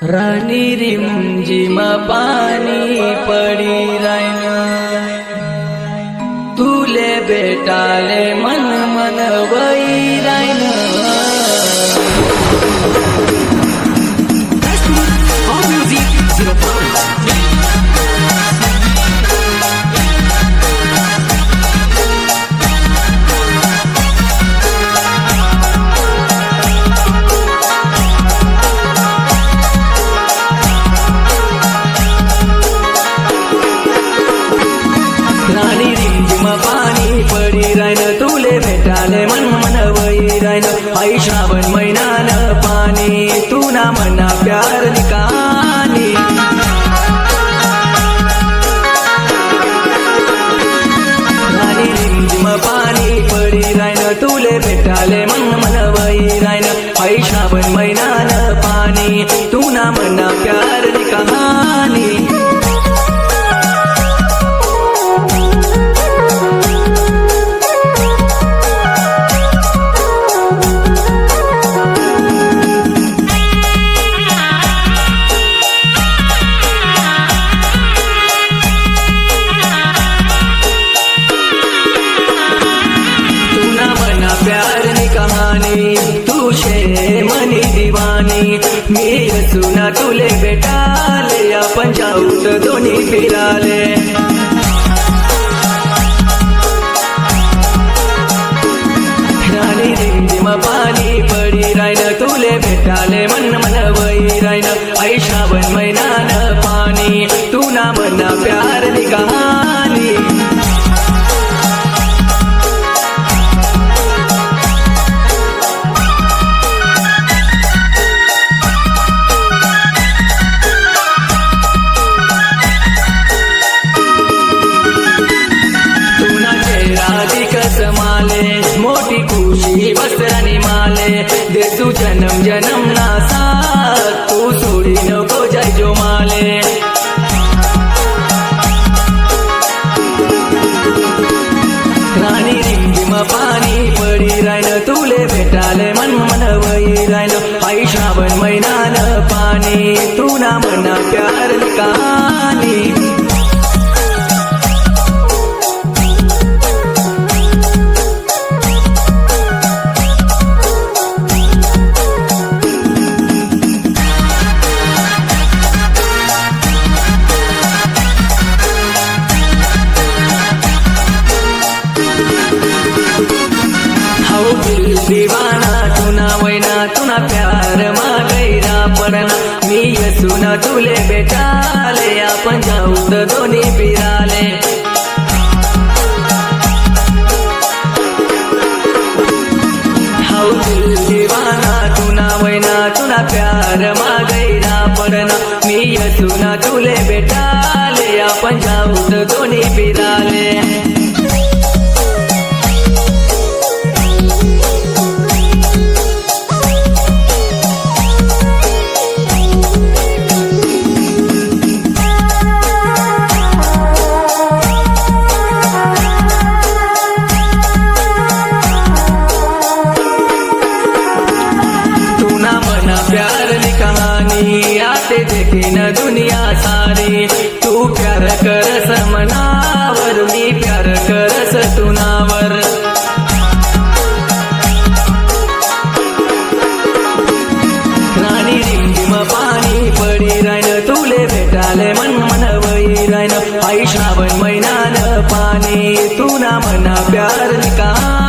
राणी रिमझिम पाणी पडी रायन तुले भेटाले मन मन वई रायन राणी रिमझिम पाणी पडी रायन तुले भेटाले मन मन वई रायन आई श्रावण महिनान पाणी तू ना मना प्यार नी कहानी राणी रिमझिम पाणी पडी रायन तुले भेटाले मन मन वई रायन आई श्रावण महिनान पाणी तू ना मना प्यार नी कहानी प्यार नी कहानी तू शे मनी दीवानी मी सुना तुले भेटाले आपण जाऊत दोन्ही फिराले राणी रिमझिम पाणी पडी रायन तुले भेटाले मन मन वई रायन आई श्रावण महिनान पाणी तू ना मना प्यार नी कहानी माले मोठी खुशी वस्त्रानी माले दे तू जन्म जन्म ना साथ तू सोडी नको जाय जो माले राणी रिमझिम पाणी पडी रायन तुले भेटाले मन मन वई रायन आई श्रावण महिनान पाणी तू ना मना प्यार नी कहानी दीवाना तुना वैना तुना प्यार मा गैरा पडना मी सुना तुले भेटाले आपण जाऊत दोन्ही फिराले हाऊ दीवाना तुना वैना तुना प्यार मा गैरा पडना मी सुना तुले भेटाले आपण जाऊत दोन्ही फिराले प्यार नी कहानी आते देखे न दुनिया सारी तू प्यार करस मनावर मी प्यार करस तुनावर राणी रिमझिम पाणी पडी रायन तुले भेटाले मन मन वई रायन आई श्रावण महिनान पाणी तू ना मना प्यार नी कहानी